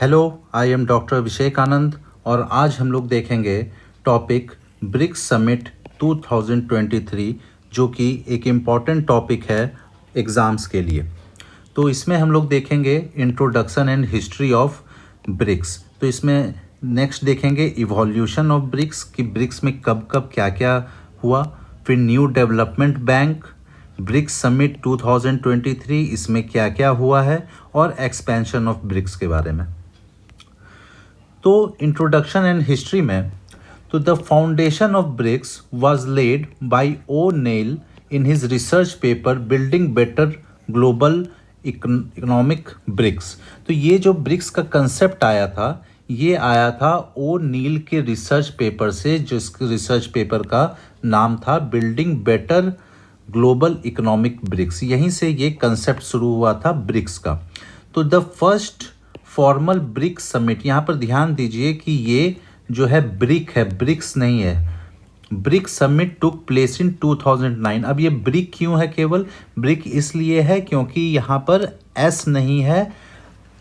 Hello, I am doctor Abhishek Anand और आज हम लोग देखेंगे टॉपिक ब्रिक्स समिट 2023 जो कि एक इम्पॉर्टेंट टॉपिक है एग्ज़ाम्स के लिए। तो इसमें हम लोग देखेंगे introduction and history of BRICS. तो इसमें नेक्स्ट देखेंगे इवोल्यूशन ऑफ ब्रिक्स कि ब्रिक्स में कब कब क्या क्या हुआ। फिर new development bank, BRICS summit 2023 इसमें क्या क्या हुआ है और एक्सपेंशन ऑफ ब्रिक्स के बारे में। तो इंट्रोडक्शन एंड हिस्ट्री में तो the foundation of BRICS was laid by O'Neill in his research paper building better global economic BRICS. तो ये जो ब्रिक्स का कंसेप्ट आया था ये आया था ओ नील के रिसर्च पेपर से, जिस रिसर्च पेपर का नाम था building better global economic BRICS. यहीं से ये कंसेप्ट शुरू हुआ था ब्रिक्स का। तो the first formal BRICS summit, यहाँ पर ध्यान दीजिए कि ये जो है ब्रिक है, ब्रिक्स नहीं है। BRICS summit took place in 2009। अब ये ब्रिक क्यों है? केवल ब्रिक इसलिए है क्योंकि यहाँ पर एस नहीं है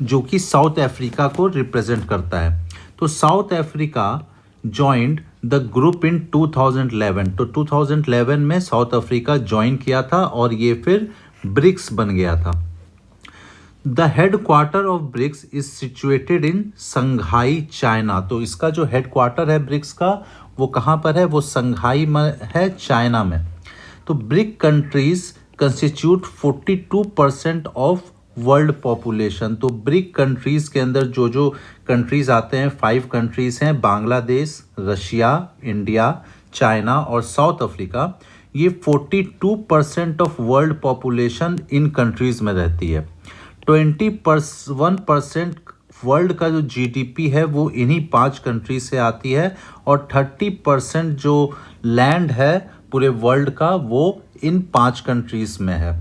जो कि साउथ अफ्रीका को रिप्रेजेंट करता है। तो south Africa joined the group in 2011। तो 2011 में साउथ अफ्रीका ज्वाइन किया था और ये फिर ब्रिक्स बन गया था। The head quarter of BRICS is situated in Shanghai China. तो इसका जो हेड क्वार्टर है ब्रिक्स का वो कहाँ पर है? वो संघाई में है, चाइना में। तो brick countries constitute 42% of world population. तो ब्रिक कंट्रीज के अंदर जो जो कंट्रीज आते हैं, 5 कंट्रीज हैं, बांग्लादेश, रशिया, इंडिया, चाइना और साउथ अफ्रीका। ये 42% of world population in countries में रहती है। 21% वर्ल्ड का जो जीडीपी है वो इन्हीं 5 कंट्री से आती है और 30% जो लैंड है पूरे वर्ल्ड का वो इन 5 कंट्रीज में है।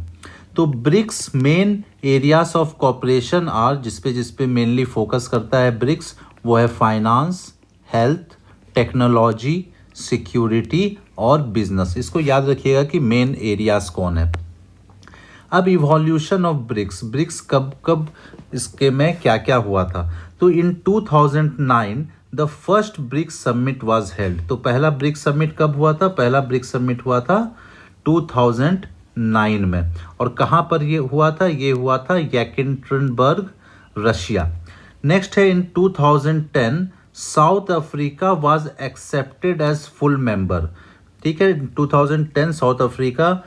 तो BRICS main areas of cooperation are, जिसपे मेनली फोकस करता है ब्रिक्स, वो है फाइनेंस, हेल्थ, टेक्नोलॉजी, सिक्योरिटी और बिजनेस। इसको याद रखिएगा कि मेन एरियाज कौन है। अब इवोल्यूशन ऑफ ब्रिक्स, ब्रिक्स कब कब इसके में क्या क्या हुआ था। तो in 2009 the first BRICS summit was held. तो पहला ब्रिक्स समिट कब हुआ था? पहला ब्रिक्स समिट हुआ था 2009 में। और कहाँ पर ये हुआ था? ये हुआ था येकेनटेनबर्ग, रशिया। नेक्स्ट है in 2010 South Africa was accepted as full member. ठीक है, 2010 साउथ अफ्रीका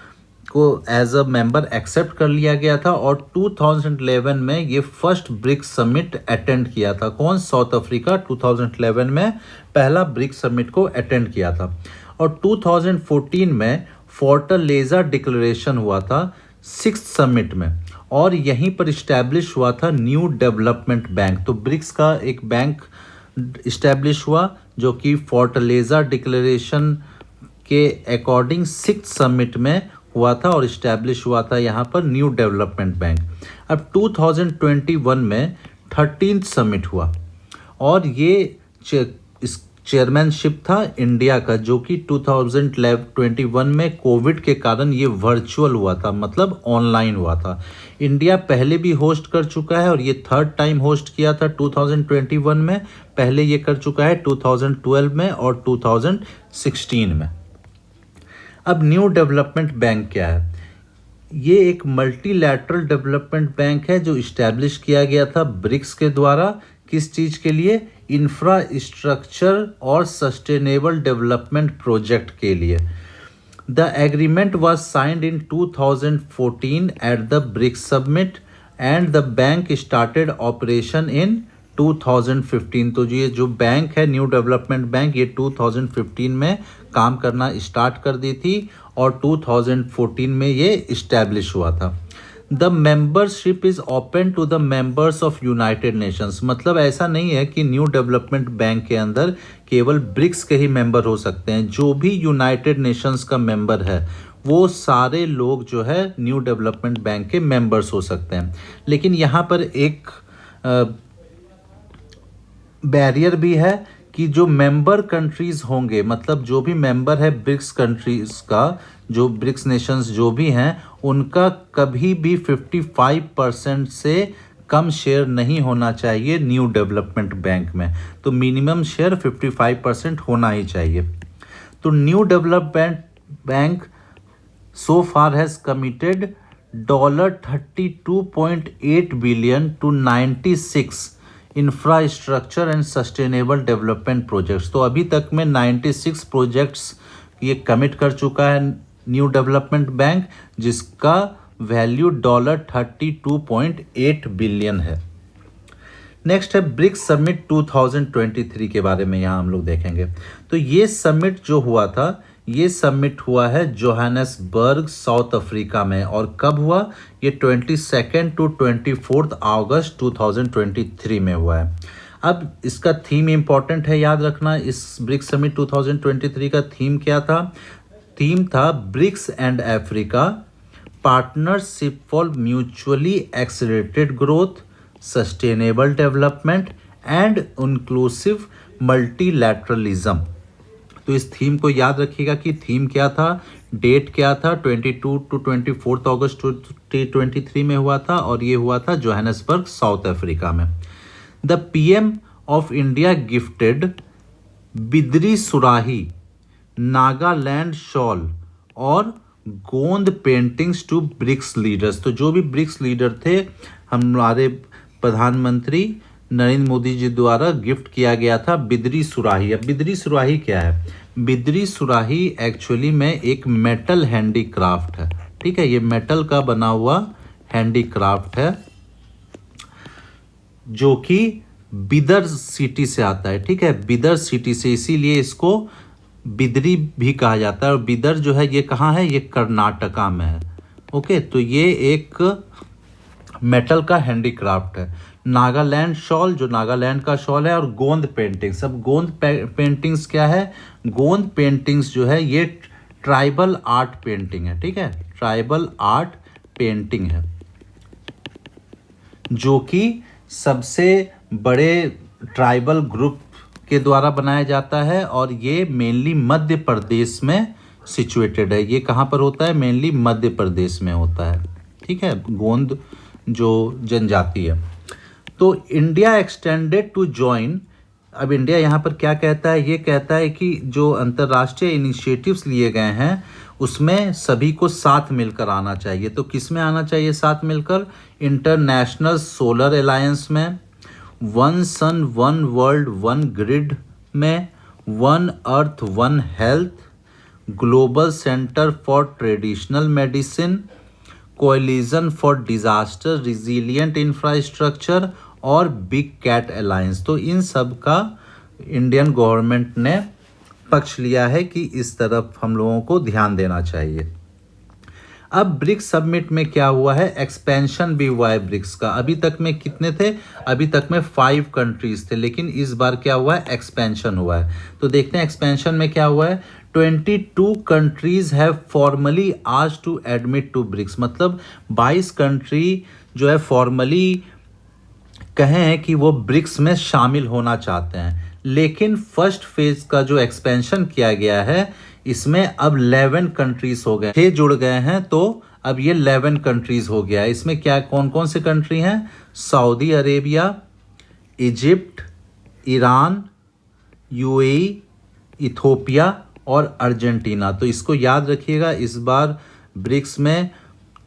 को एज अ मेंबर एक्सेप्ट कर लिया गया था और 2011 में ये फर्स्ट ब्रिक्स समिट अटेंड किया था। कौन? साउथ अफ्रीका 2011 में पहला ब्रिक्स समिट को अटेंड किया था। और 2014 में फोर्टलेजा डिक्लेरेशन हुआ था 6th समिट में और यहीं पर इस्टेब्लिश हुआ था न्यू डेवलपमेंट बैंक। तो ब्रिक्स का एक बैंक इस्टेब्लिश हुआ जो कि फोर्टलेजा डिक्लेरेशन के अकॉर्डिंग 6th समिट में हुआ था और इस्टेब्लिश हुआ था यहाँ पर न्यू डेवलपमेंट बैंक। अब 2021 में 13th समिट हुआ और ये इस चेयरमैनशिप था इंडिया का, जो कि 2021 में कोविड के कारण ये वर्चुअल हुआ था, मतलब ऑनलाइन हुआ था। इंडिया पहले भी होस्ट कर चुका है और ये 3rd टाइम होस्ट किया था 2021 में। पहले ये कर चुका है 2012 में और 2016 में। अब न्यू डेवलपमेंट बैंक क्या है? ये एक मल्टीलैटरल डेवलपमेंट बैंक है जो इस्टेब्लिश किया गया था ब्रिक्स के द्वारा। किस चीज़ के लिए? इंफ्रास्ट्रक्चर और सस्टेनेबल डेवलपमेंट प्रोजेक्ट के लिए। The agreement was signed in 2014 at the BRICS summit and the bank started operation in 2015। तो ये जो बैंक है न्यू डेवलपमेंट बैंक, ये 2015 में काम करना स्टार्ट कर दी थी और 2014 में ये इस्टेब्लिश हुआ था। The membership is open to the members of United Nations. मतलब ऐसा नहीं है कि न्यू डेवलपमेंट बैंक के अंदर केवल ब्रिक्स के ही मेंबर हो सकते हैं। जो भी यूनाइटेड नेशंस का मेंबर है वो सारे लोग जो है न्यू डेवलपमेंट बैंक के मेंबर्स हो सकते हैं। लेकिन यहाँ पर एक बैरियर भी है कि जो मेंबर कंट्रीज होंगे, मतलब जो भी मेंबर है ब्रिक्स कंट्रीज का, जो ब्रिक्स नेशंस जो भी हैं, उनका कभी भी 55% से कम शेयर नहीं होना चाहिए न्यू डेवलपमेंट बैंक में, तो मिनिमम शेयर 55% होना ही चाहिए। तो new development bank so far has committed $32.8 billion to 96 infrastructure and sustainable development projects. तो अभी तक में 96 प्रोजेक्ट्स ये कमिट कर चुका है न्यू डेवलपमेंट बैंक, जिसका वैल्यू $32.8 बिलियन है। नेक्स्ट है ब्रिक्स समिट 2023 के बारे में यहाँ हम लोग देखेंगे। तो ये समिट जो हुआ था, ये समिट हुआ है जोहान्सबर्ग साउथ अफ्रीका में, और कब हुआ? ये 22 टू 24 अगस्त 2023 में हुआ है। अब इसका थीम इम्पॉर्टेंट है, याद रखना। इस ब्रिक्स समिट 2023 का थीम क्या था? थीम था BRICS and Africa partnership for mutually accelerated growth, sustainable development and inclusive multilateralism. तो इस थीम को याद रखिएगा कि थीम क्या था, डेट क्या था, 22 टू 24 अगस्त 2023 में हुआ था, और ये हुआ था जोहान्सबर्ग साउथ अफ्रीका में। The PM of India gifted Bidri सुराही, नागालैंड शॉल और गोंद पेंटिंग्स टू ब्रिक्स लीडर्स। तो जो भी ब्रिक्स लीडर थे, हमारे प्रधानमंत्री नरेंद्र मोदी जी द्वारा गिफ्ट किया गया था बिदरी सुराही। अब बिदरी सुराही क्या है? बिदरी सुराही एक्चुअली में एक मेटल हैंडीक्राफ्ट है, ठीक है। ये मेटल का बना हुआ हैंडीक्राफ्ट है जो कि बिदर सिटी से आता है, ठीक है, बिदर सिटी से, इसीलिए इसको बिदरी भी कहा जाता है। और बिदर जो है ये कहाँ है? ये कर्नाटका में है। ओके, तो ये एक मेटल का हैंडीक्राफ्ट है। नागालैंड शॉल, जो नागालैंड का शॉल है, और गोंद पेंटिंग्स। अब गोंद पेंटिंग्स क्या है? गोंद पेंटिंग्स जो है ये ट्राइबल आर्ट पेंटिंग है, ठीक है, ट्राइबल आर्ट पेंटिंग है, जो कि सबसे बड़े ट्राइबल ग्रुप के द्वारा बनाया जाता है, और ये मेनली मध्य प्रदेश में सिचुएटेड है। ये कहाँ पर होता है? मेनली मध्य प्रदेश में होता है, ठीक है, गोंद जो जनजाति है। तो इंडिया एक्सटेंडेड टू ज्वाइन। अब इंडिया यहाँ पर क्या कहता है? ये कहता है कि जो अंतर्राष्ट्रीय इनिशिएटिव्स लिए गए हैं उसमें सभी को साथ मिलकर आना चाहिए। तो किस में आना चाहिए साथ मिलकर? इंटरनेशनल सोलर अलायंस में, one sun one world one grid में, one earth one health, global centre for traditional medicine, coalition for disaster resilient infrastructure और बिग कैट अलायंस। तो इन सब का इंडियन गवर्नमेंट ने पक्ष लिया है कि इस तरफ हम लोगों को ध्यान देना चाहिए। अब ब्रिक्स समिट में क्या हुआ है? एक्सपेंशन भी हुआ है ब्रिक्स का। अभी तक में कितने थे? अभी तक में 5 कंट्रीज थे, लेकिन इस बार क्या हुआ है? एक्सपेंशन हुआ है। तो देखते हैं एक्सपेंशन में क्या हुआ है। 22 countries have formally asked to admit to BRICS. मतलब 22 कंट्री जो है फॉर्मली कहे हैं कि वो ब्रिक्स में शामिल होना चाहते हैं। लेकिन फर्स्ट फेज का जो एक्सपेंशन किया गया है, इसमें अब 11 कंट्रीज हो गए, 6 जुड़ गए हैं, तो अब ये 11 कंट्रीज हो गया है। इसमें क्या कौन कौन से कंट्री हैं? Saudi Arabia, Egypt, Iran, UAE, Ethiopia और अर्जेंटीना। तो इसको याद रखिएगा, इस बार ब्रिक्स में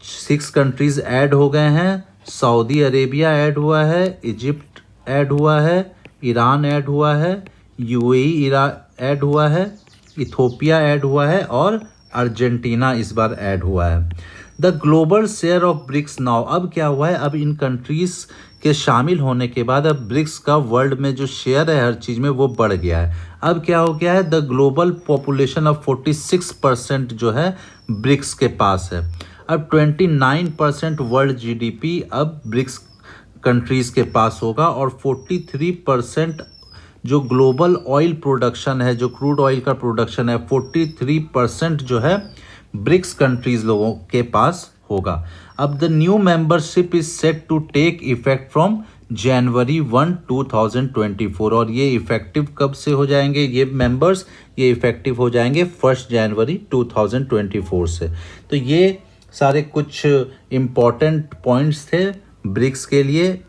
6 कंट्रीज ऐड हो गए हैं। सऊदी अरेबिया ऐड हुआ है, इजिप्ट ऐड हुआ है, ईरान ऐड हुआ है, यूएई ऐड हुआ है, इथोपिया ऐड हुआ है और अर्जेंटीना इस बार ऐड हुआ है। The global share of BRICS now. अब क्या हुआ है? अब इन कंट्रीज के शामिल होने के बाद अब ब्रिक्स का वर्ल्ड में जो शेयर है हर चीज़ में वो बढ़ गया है। अब क्या हो गया है? द ग्लोबल पॉपुलेशन ऑफ 46% जो है ब्रिक्स के पास है। अब 29% वर्ल्ड जीडीपी अब ब्रिक्स कंट्रीज़ के पास होगा, और 43% जो ग्लोबल ऑयल प्रोडक्शन है, जो क्रूड ऑयल का प्रोडक्शन है, 43% जो है ब्रिक्स कंट्रीज लोगों के पास होगा। अब the new membership is set to take effect from January 1, 2024। और ये इफेक्टिव कब से हो जाएंगे ये मेंबर्स? ये इफेक्टिव हो जाएंगे 1 जनवरी 2024 से। तो ये सारे कुछ इम्पॉर्टेंट पॉइंट्स थे ब्रिक्स के लिए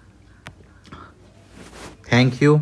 थैंक यू।